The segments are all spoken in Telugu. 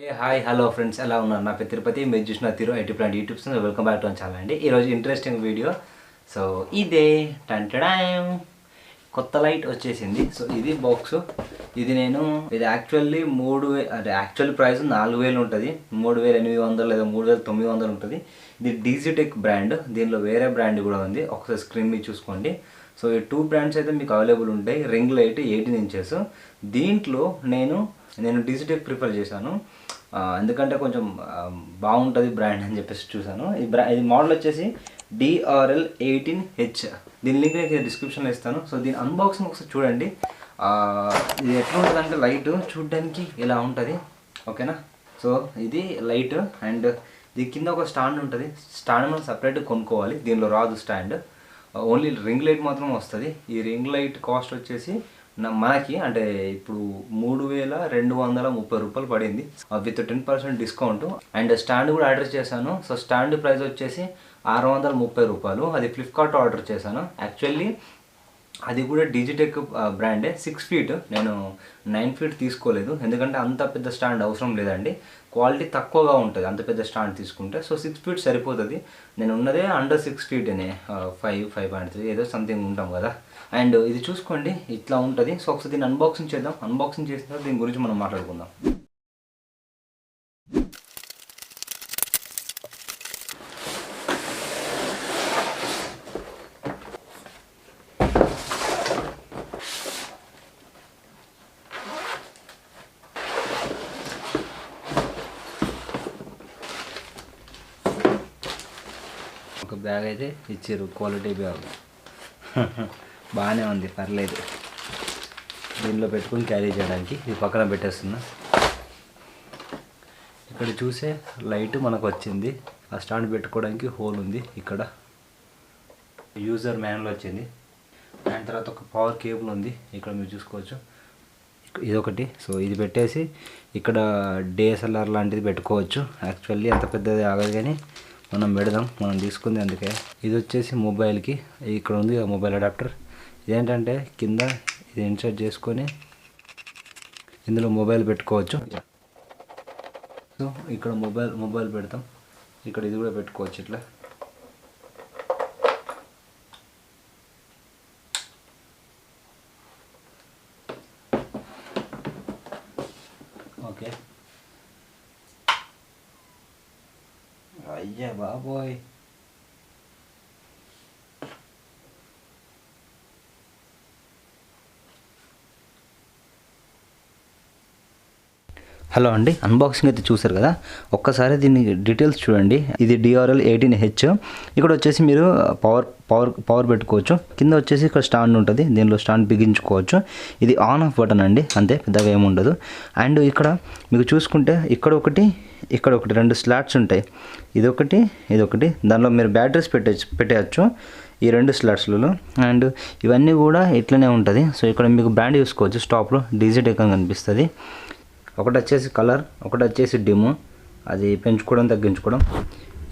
హాయ్ హలో ఫ్రెండ్స్, ఎలా ఉన్నారు? నా పేరు తిరుపతి, మీరు చూసిన Thiruitplant YouTube channel. Welcome back to our channel అండి. ఈరోజు ఇంట్రెస్టింగ్ వీడియో. సో ఇదే టంటడాయం కొత్త లైట్ వచ్చేసింది. సో ఇది బాక్స్. ఇది యాక్చువల్లీ యాక్చువల్ ప్రైస్ 4000 ఉంటుంది, 3800 లేదా 3900 ఉంటుంది. ఇది డిజిటెక్ బ్రాండ్. దీనిలో వేరే బ్రాండ్ కూడా ఉంది, ఒకసారి స్క్రీన్ మీద చూసుకోండి. సో ఈ 2 బ్రాండ్స్ అయితే మీకు అవైలబుల్ ఉంటాయి. Ring light 18 inches. దీంట్లో నేను డిజిటెక్ ప్రిఫర్ చేశాను, ఎందుకంటే కొంచెం బాగుంటుంది బ్రాండ్ అని చెప్పేసి చూసాను. ఇది మోడల్ వచ్చేసి DRL 18H. దీని లింక్ నేను డిస్క్రిప్షన్లో ఇస్తాను. సో దీని అన్బాక్సింగ్ ఒకసారి చూడండి. ఇది ఎట్లా ఉంటుంది అంటే లైట్ చూడడానికి ఇలా ఉంటుంది, ఓకేనా. సో ఇది లైట్ అండ్ దీని కింద ఒక స్టాండ్ ఉంటుంది. స్టాండ్ మనం సపరేట్గా కొనుక్కోవాలి, దీనిలో రాదు స్టాండ్. ఓన్లీ రింగ్ లైట్ మాత్రం వస్తుంది. ఈ రింగ్ లైట్ కాస్ట్ వచ్చేసి మనకి అంటే ఇప్పుడు 3230 రూపాయలు పడింది విత్ 10% డిస్కౌంట్. అండ్ స్టాండ్ కూడా ఆర్డర్ చేశాను. సో స్టాండ్ ప్రైస్ వచ్చేసి 630 రూపాయలు. అది ఫ్లిప్కార్ట్ ఆర్డర్ చేశాను. యాక్చువల్లీ అది కూడా డిజిటెక్ బ్రాండే. 6 ఫీట్, నేను 9 ఫీట్ తీసుకోలేదు, ఎందుకంటే అంత పెద్ద స్టాండ్ అవసరం లేదండి. క్వాలిటీ తక్కువగా ఉంటుంది అంత పెద్ద స్టాండ్ తీసుకుంటే. సో 6 ఫీట్ సరిపోతుంది. నేను ఉన్నదే అండర్ 6 ఫీట్ అనే 5.3 ఏదో సంథింగ్ ఉంటాం కదా. అండ్ ఇది చూసుకోండి, ఇట్లా ఉంటుంది. సో ఒకసారి దీన్ని అన్బాక్సింగ్ చేద్దాం. అన్బాక్సింగ్ చేసిన తర్వాత దీని గురించి మనం మాట్లాడుకుందాం. ఒక బ్యాగ్ అయితే ఇచ్చారు, క్వాలిటీ బ్యాగ్. బాగానే ఉంది, పర్లేదు. దీనిలో పెట్టుకుని క్యారీ చేయడానికి ఇది పక్కన పెట్టేస్తున్నా. ఇక్కడ చూసే లైట్ మనకు వచ్చింది. ఆ స్టాండ్ పెట్టుకోవడానికి హోల్ ఉంది ఇక్కడ. యూజర్ మాన్యువల్ వచ్చింది. దాని తర్వాత ఒక పవర్ కేబుల్ ఉంది, ఇక్కడ మీరు చూసుకోవచ్చు. ఇదొకటి. సో ఇది పెట్టేసి ఇక్కడ DSLR లాంటిది పెట్టుకోవచ్చు. యాక్చువల్లీ అంత పెద్దది ఆగదు, కానీ మనం పెడదాం, మనం తీసుకుంది అందుకే. ఇది వచ్చేసి మొబైల్కి, ఇక్కడ ఉంది మొబైల్ అడాప్టర్. ఇదేంటంటే కింద ఇది ఇన్సర్ట్ చేసుకొని ఇందులో మొబైల్ పెట్టుకోవచ్చు. సో ఇక్కడ మొబైల్ పెడతాం. ఇక్కడ ఇది కూడా పెట్టుకోవచ్చు ఇట్లా. ఓకే. అయ్యా బాబోయ్, హలో అండి. అన్బాక్సింగ్ అయితే చూసారు కదా, ఒక్కసారి దీన్ని డీటెయిల్స్ చూడండి. ఇది DRL 18H. ఇక్కడ వచ్చేసి మీరు పవర్ పెట్టుకోవచ్చు. కింద వచ్చేసి ఇక్కడ స్టాండ్ ఉంటుంది, దీనిలో స్టాండ్ బిగించుకోవచ్చు. ఇది ఆన్ ఆఫ్ బటన్ అండి, అంతే, పెద్దగా ఏముండదు. అండ్ ఇక్కడ మీకు చూసుకుంటే ఇక్కడ ఒకటి 2 స్లాట్స్ ఉంటాయి. ఇదొకటి. దానిలో మీరు బ్యాటరీస్ పెట్టేయచ్చు ఈ 2 స్లాట్స్లలో. అండ్ ఇవన్నీ కూడా ఇట్లనే ఉంటుంది. సో ఇక్కడ మీకు బ్రాండ్ చూసుకోవచ్చు. స్టాప్లో డిజిటెక్ అని కనిపిస్తుంది. ఒకటి వచ్చేసి కలర్, ఒకటి వచ్చేసి డిమ్, అది పెంచుకోవడం తగ్గించుకోవడం.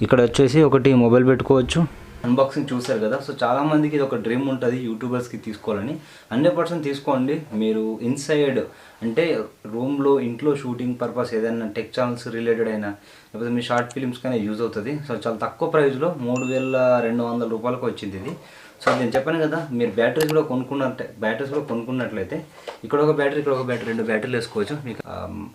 ఇక్కడ వచ్చేసి ఒకటి మొబైల్ పెట్టుకోవచ్చు. అన్బాక్సింగ్ చూసారు కదా. సో చాలామందికి ఇది ఒక డ్రీమ్ ఉంటుంది యూట్యూబర్స్కి తీసుకోవాలని. 100% తీసుకోండి. మీరు ఇన్సైడ్ అంటే రూమ్లో ఇంట్లో షూటింగ్ పర్పస్ ఏదైనా టెక్ ఛానల్స్ రిలేటెడ్ అయినా, లేకపోతే మీ షార్ట్ ఫిలిమ్స్ కానీ యూజ్ అవుతుంది. సో చాలా తక్కువ ప్రైస్లో 3200 రూపాయలకు వచ్చింది ఇది. సో నేను చెప్పాను కదా, మీరు బ్యాటరీస్ కూడా కొనుక్కున్నట్లయితే ఇక్కడ ఒక బ్యాటరీ, ఇక్కడ ఒక బ్యాటరీ, 2 బ్యాటరీలు వేసుకోవచ్చు. మీకు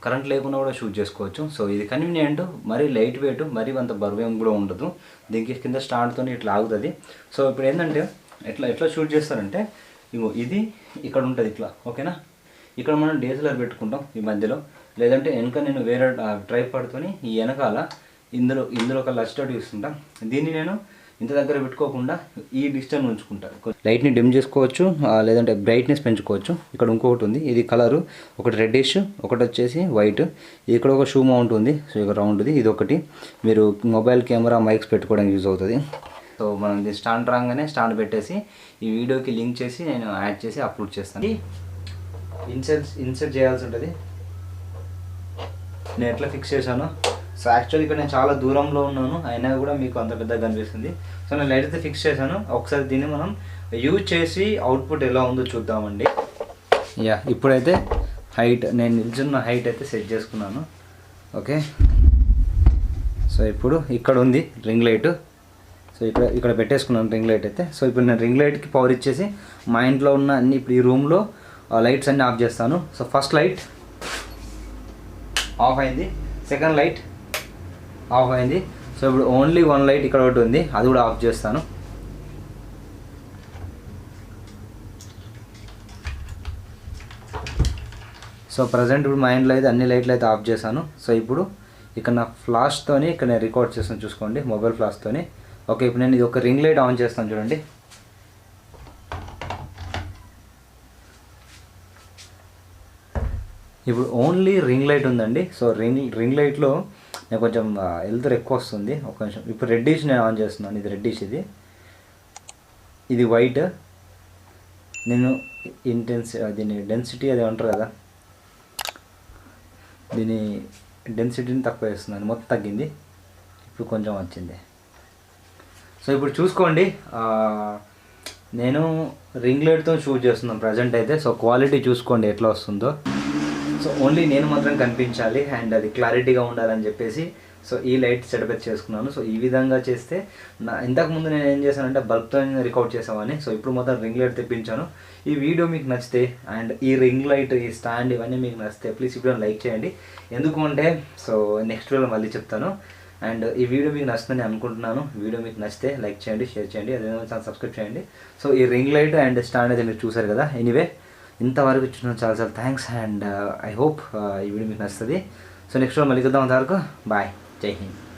కరెంట్ లేకుండా కూడా షూట్ చేసుకోవచ్చు. సో ఇది కన్వీనియంట్, మరీ లైట్ వెయిట్, మరీ అంత బరువేం కూడా ఉండదు. దీనికి కింద స్టాండ్తో ఇట్లా ఆగుతుంది. సో ఇప్పుడు ఏంటంటే ఎట్లా షూట్ చేస్తారంటే, ఇది ఇక్కడ ఉంటుంది ఇట్లా, ఓకేనా. ఇక్కడ మనం DSLR పెట్టుకుంటాం ఈ మధ్యలో, లేదంటే వెనక నేను వేరే ట్రైపాడ్తోని ఈ వెనకాల ఇందులో ఒక లస్టౌట్ ఇస్తుంటాం. దీన్ని నేను ఇంత దగ్గర పెట్టుకోకుండా ఈ డిస్టెన్స్ ఉంచుకుంటారు. లైట్ని డిమ్ చేసుకోవచ్చు, లేదంటే బ్రైట్నెస్ పెంచుకోవచ్చు. ఇక్కడ ఇంకొకటి ఉంది, ఇది కలరు, ఒకటి రెడ్డిష్, ఒకటి వచ్చేసి వైట్. ఇక్కడ ఒక షూ మౌంట్ ఉంది, సో ఇక్కడ రౌండ్ది. ఇది ఒకటి మీరు మొబైల్ కెమెరా మైక్స్ పెట్టుకోవడానికి యూజ్ అవుతుంది. సో మనం ఇది స్టాండ్ రాగానే స్టాండ్ పెట్టేసి ఈ వీడియోకి లింక్ చేసి నేను యాడ్ చేసి అప్లోడ్ చేస్తాను. ఇన్సర్ట్ చేయాల్సి ఉంటుంది. నేను ఎట్లా ఫిక్స్ చేశాను. సో యాక్చువల్లీ ఇక్కడ నేను చాలా దూరంలో ఉన్నాను, అయినా కూడా మీకు అంత పెద్దగా కనిపిస్తుంది. సో నేను లైట్ అయితే ఫిక్స్ చేశాను. ఒకసారి దీన్ని మనం యూజ్ చేసి అవుట్పుట్ ఎలా ఉందో చూద్దామండి. ఇప్పుడైతే హైట్, నేను నిల్చున్న హైట్ అయితే సెట్ చేసుకున్నాను. ఓకే. సో ఇప్పుడు ఇక్కడ ఉంది రింగ్ లైట్. సో ఇక్కడ పెట్టేసుకున్నాను రింగ్ లైట్ అయితే. సో ఇప్పుడు నేను రింగ్ లైట్కి పవర్ ఇచ్చేసి మా ఇంట్లో ఉన్న అన్ని ఇప్పుడు ఈ రూమ్లో లైట్స్ అన్నీ ఆఫ్ చేస్తాను. సో ఫస్ట్ లైట్ ఆఫ్ అయింది, సెకండ్ లైట్ ఆఫ్ అయింది. సో ఇప్పుడు ఓన్లీ వన్ లైట్ ఇక్కడ ఒకటి ఉంది, అది కూడా ఆఫ్ చేస్తాను. సో ప్రజెంట్ ఇప్పుడు మా ఇంట్లో అయితే అన్ని లైట్లు అయితే ఆఫ్ చేశాను. సో ఇప్పుడు ఇక్కడ నా ఫ్లాష్తోని ఇక్కడ నేను రికార్డ్ చేస్తాను చూసుకోండి, మొబైల్ ఫ్లాష్తోని. ఓకే, ఇప్పుడు నేను ఇది ఒక రింగ్ లైట్ ఆన్ చేస్తాను చూడండి. ఇప్పుడు ఓన్లీ రింగ్ లైట్ ఉందండి. సో రింగ్ లైట్లో నేను కొంచెం వెళ్తురు ఎక్కువ వస్తుంది. ఒక నిమిషం. ఇప్పుడు రెడ్డిష్ నేను ఆన్ చేస్తున్నాను. ఇది రెడ్డిష్, ఇది వైట్. నేను దీని డెన్సిటీ అది అంటారు కదా, దీని డెన్సిటీని తక్కువ చేస్తున్నాను, మొత్తం తగ్గింది. ఇప్పుడు కొంచెం వచ్చింది. సో ఇప్పుడు చూసుకోండి, నేను రింగ్ లైట్తో షూట్ చేస్తున్నాను ప్రజెంట్ అయితే. సో క్వాలిటీ చూసుకోండి ఎట్లా వస్తుందో. సో ఓన్లీ నేను మాత్రం కనిపించాలి అండ్ అది క్లారిటీగా ఉండాలని చెప్పేసి సో ఈ లైట్ సెటప్ చేసుకున్నాను. సో ఈ విధంగా చేస్తే ఇంతకుముందు నేను ఏం చేశానంటే బల్బ్తో రికార్డ్ చేసామని. సో ఇప్పుడు మొత్తం రింగ్ లైట్ తెప్పించాను. ఈ వీడియో మీకు నచ్చితే అండ్ ఈ రింగ్ లైట్, ఈ స్టాండ్ ఇవన్నీ మీకు నచ్చితే ప్లీజ్ ఇప్పుడు లైక్ చేయండి. ఎందుకు అంటే సో నెక్స్ట్ వీడియోలో మళ్ళీ చెప్తాను. అండ్ ఈ వీడియో మీకు నచ్చుతుందని అనుకుంటున్నాను. వీడియో మీకు నచ్చితే లైక్ చేయండి, షేర్ చేయండి, అదేవిధంగా ఛానల్ సబ్స్క్రైబ్ చేయండి. సో ఈ రింగ్ లైట్ అండ్ స్టాండ్ అయితే మీరు చూసారు కదా. ఎనీవే ఇంతవరకు చూసిన చాలా చాలా థ్యాంక్స్ అండ్ ఐ హోప్ ఈ వీడియో మీకు నచ్చుతుంది. సో నెక్స్ట్ మళ్ళీ కలుద్దాం. అంతవరకు బాయ్, జై హింద్.